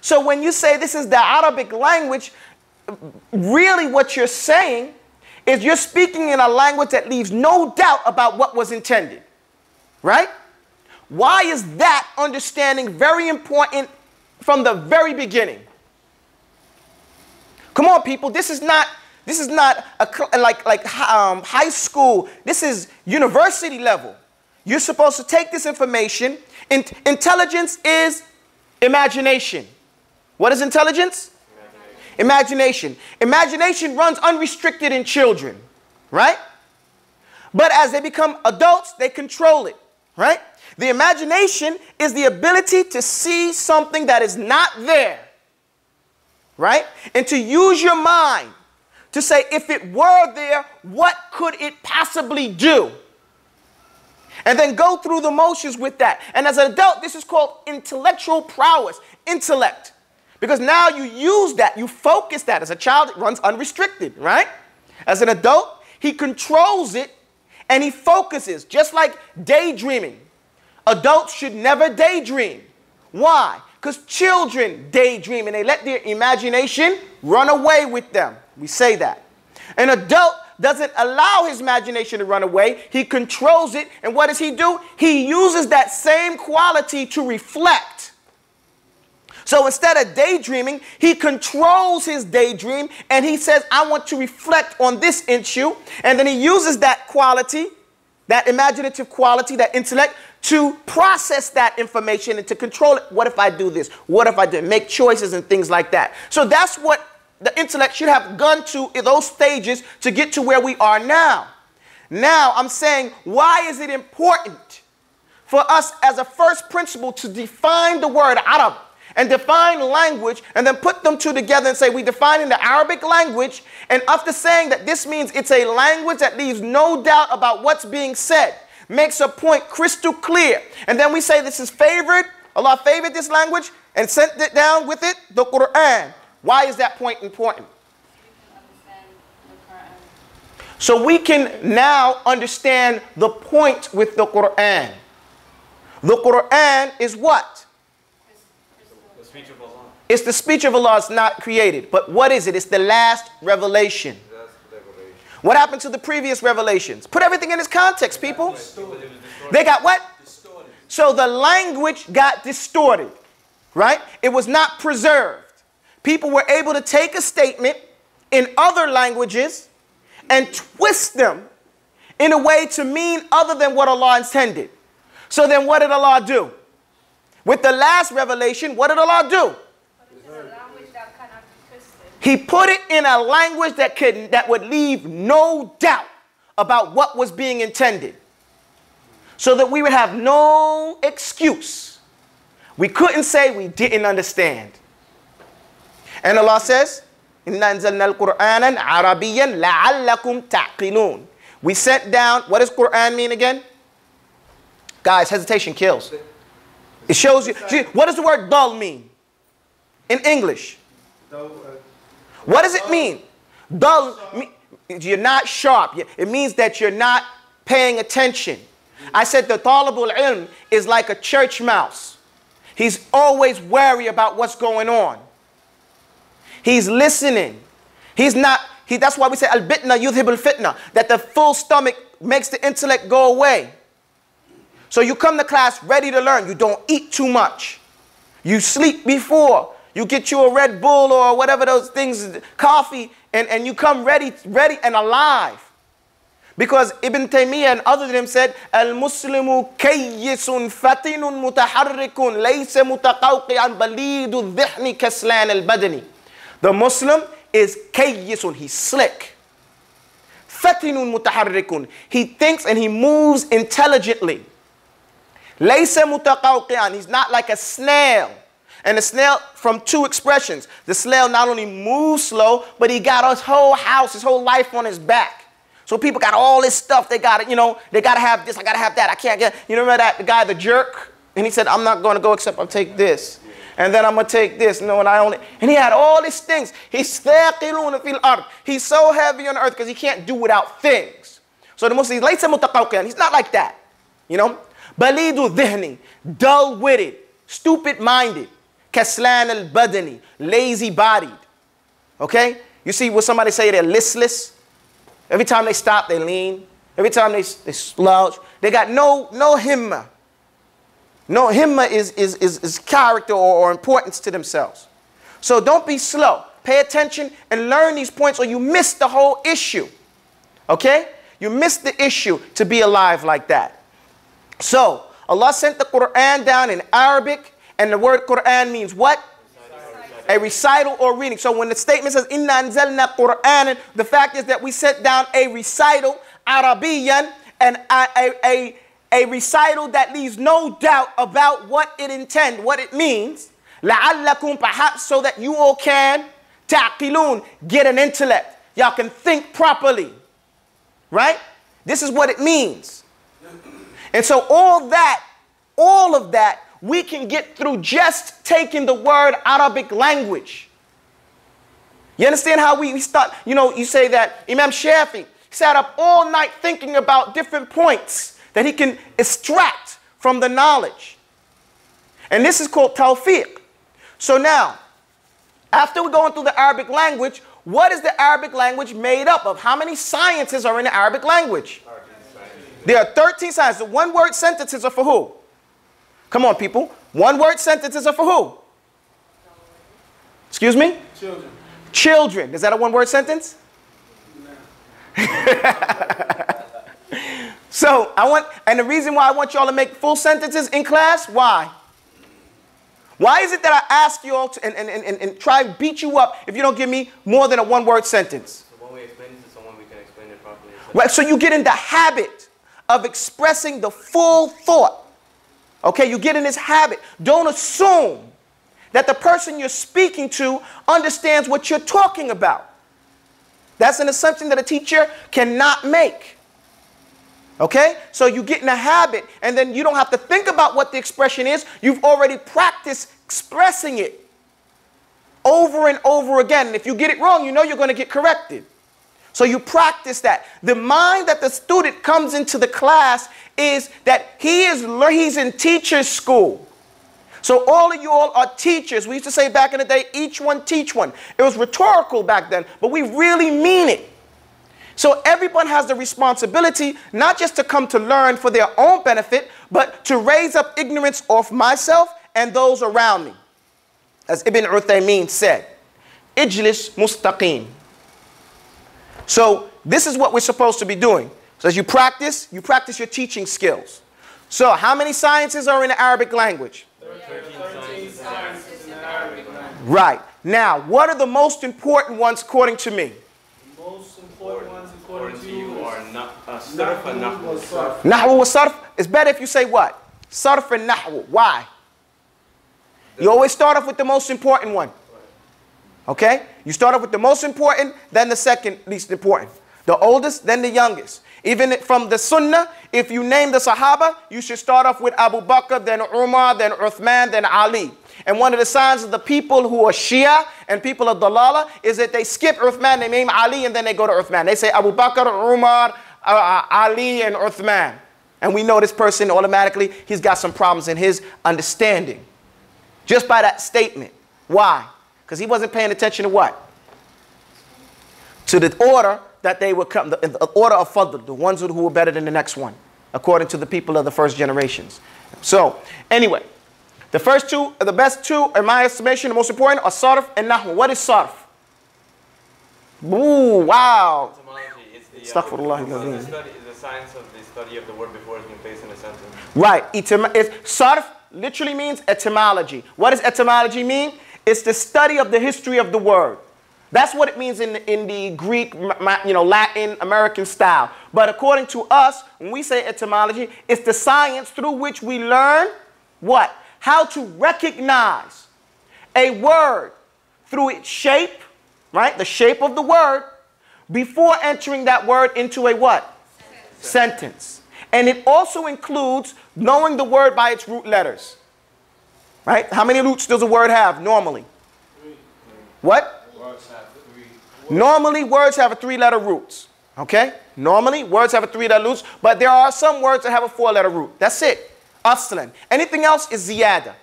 So when you say this is the Arabic language, really what you're saying is you're speaking in a language that leaves no doubt about what was intended. Right? Why is that understanding very important from the very beginning? Come on, people. This is not like high school. This is university level. You're supposed to take this information. Intelligence is imagination. What is intelligence? Imagination. Imagination runs unrestricted in children, right? But as they become adults, they control it, right? The imagination is the ability to see something that is not there, right? And to use your mind to say, if it were there, what could it possibly do? And then go through the motions with that. And as an adult, this is called intellectual prowess, intellect. Because now you use that, you focus that. As a child, it runs unrestricted, right? As an adult, he controls it and he focuses, just like daydreaming. Adults should never daydream. Why? Because children daydream and they let their imagination run away with them. We say that. An adult doesn't allow his imagination to run away. He controls it. And what does he do? He uses that same quality to reflect. So instead of daydreaming, he controls his daydream and he says, I want to reflect on this issue. And then he uses that quality, that imaginative quality, that intellect, to process that information and to control it. What if I do this? What if I do? Make choices and things like that. So that's what the intellect should have gone to in those stages to get to where we are now. Now I'm saying, why is it important for us as a first principle to define the word Arab and define language and then put them two together and say we define in the Arabic language, and after saying that this means it's a language that leaves no doubt about what's being said, makes a point crystal clear, and then we say this is favored, Allah favored this language and sent it down with it, the Quran. Why is that point important? So we can now understand the point with the Quran. The Quran is what? The speech of Allah. It's the speech of Allah. It's not created. But what is it? It's the last revelation. What happened to the previous revelations? Put everything in its context, people. They got what? Distorted. So the language got distorted, right? It was not preserved. People were able to take a statement in other languages and twist them in a way to mean other than what Allah intended. So then what did Allah do? With the last revelation, what did Allah do? He put it in a language that would leave no doubt about what was being intended. So that we would have no excuse. We couldn't say we didn't understand. And Allah says, إِنَّا أَنزَلْنَا الْقُرْآنًا عَرَبِيًّا لَعَلَّكُمْ تَعْقِلُونَ. We sent down, what does Quran mean again? Guys, hesitation kills. It shows you. What does the word dull mean in English? What does it mean? Dull, you're not sharp. It means that you're not paying attention. I said the talibul ilm is like a church mouse. He's always wary about what's going on. He's listening. He's not, that's why we say al-bitna yudhib al-fitna, that the full stomach makes the intellect go away. So you come to class ready to learn. You don't eat too much. You sleep before. You get you a Red Bull or whatever those things, coffee, and you come ready and alive. Because Ibn Taymiyyah and others of them said, Al-Muslimu kayyisun fatinun mutaharrikun laysa mutaqawqi'an balidu dhihni kaslan al-badani. The Muslim is kayyisun, he's slick. Fatinun mutaharrikun, he thinks and he moves intelligently. Laysa mutaqawqi'an, he's not like a snail. And the snail, from two expressions, the snail not only moves slow, but he got his whole house, his whole life on his back. So people got all this stuff, they got it, you know, they got to have this, I got to have that, I can't get, you remember that, the guy, the jerk? And he said, I'm not going to go except I'll take this. And then I'm going to take this, no, and he had all these things. He's so heavy on the earth because he can't do without things. So the Muslim, he's not like that, you know. Balidu dhihni, dull-witted, stupid-minded. Kaslan al-badani, lazy-bodied. Okay? You see what somebody say they're listless? Every time they stop, they lean. Every time they slouch. They got no himma. No himma is character or importance to themselves. So don't be slow. Pay attention and learn these points or you miss the whole issue. Okay? You miss the issue to be alive like that. So, Allah sent the Quran down in Arabic, and the word Quran means what? A recital or reading. So when the statement says, Inna anzalna Qur'anan, the fact is that we sent down a recital, Arabiyan, and a recital that leaves no doubt about what it intends, what it means. La'allakum, perhaps so that you all can, ta'qilun, get an intellect. Y'all can think properly. Right? This is what it means. And so all of that, we can get through just taking the word Arabic language. You understand how we start, you say that Imam Shafi sat up all night thinking about different points that he can extract from the knowledge. And this is called tawfiq. So now, after we're going through the Arabic language, what is the Arabic language made up of? How many sciences are in the Arabic language? There are 13 sciences. The one-word sentences are for who? Come on, people. One-word sentences are for who? Excuse me? Children. Children. Is that a one-word sentence? No. So, and the reason why I want y'all to make full sentences in class, why? Why is it that I ask you all to, and try to beat you up if you don't give me more than a one-word sentence? So when we explain it to someone, we can explain it properly. Right, so you get in the habit of expressing the full thought. Okay, you get in this habit. Don't assume that the person you're speaking to understands what you're talking about. That's an assumption that a teacher cannot make. Okay? So you get in a habit, and then you don't have to think about what the expression is. You've already practiced expressing it over and over again. And if you get it wrong, you know you're going to get corrected. So you practice that. The mind that the student comes into the class is that he's in teacher's school. So all of you all are teachers. We used to say back in the day, each one teach one. It was rhetorical back then, but we really mean it. So everyone has the responsibility not just to come to learn for their own benefit, but to raise up ignorance of myself and those around me. As Ibn Uthaymeen said, Ijlis mustaqim. So this is what we're supposed to be doing. So as you practice your teaching skills. So how many sciences are in the Arabic language? There are 13 sciences in the Arabic language. Right. Now, what are the most important ones according to me? The most important ones according to you are sarf and nahwu. Nahwu wa sarf. It's better if you say what? Sarf and nahwu. Why? You always start off with the most important one. Okay? You start off with the most important, then the second least important. The oldest, then the youngest. Even from the Sunnah, if you name the Sahaba, you should start off with Abu Bakr, then Umar, then Uthman, then Ali. And one of the signs of the people who are Shia and people of Dalala is that they skip Uthman, they name Ali, and then they go to Uthman. They say Abu Bakr, Umar, Ali, and Uthman. And we know this person automatically, he's got some problems in his understanding. Just by that statement. Why? Because he wasn't paying attention to what? To the order that they would come, the order of Fadl, the ones who were better than the next one, according to the people of the first generations. So, anyway, the first two, the best two, in my estimation, the most important are Sarf and Nahwu. What is Sarf? Ooh, wow. Etymology is Astaghfirullah. the science of the study of the word before it's been placed in a sentence. Right. Sarf literally means etymology. What does etymology mean? It's the study of the history of the word. That's what it means in the Greek, Latin, American style. But according to us, when we say etymology, it's the science through which we learn what? How to recognize a word through its shape, right? The shape of the word, before entering that word into a what? Sentence. And it also includes knowing the word by its root letters. Right? How many roots does a word have normally? 3. What? Words have 3. Normally, words have a 3-letter roots. Okay? Normally, words have a 3-letter roots, but there are some words that have a 4-letter root. That's it. Aslan. Anything else is ziyada.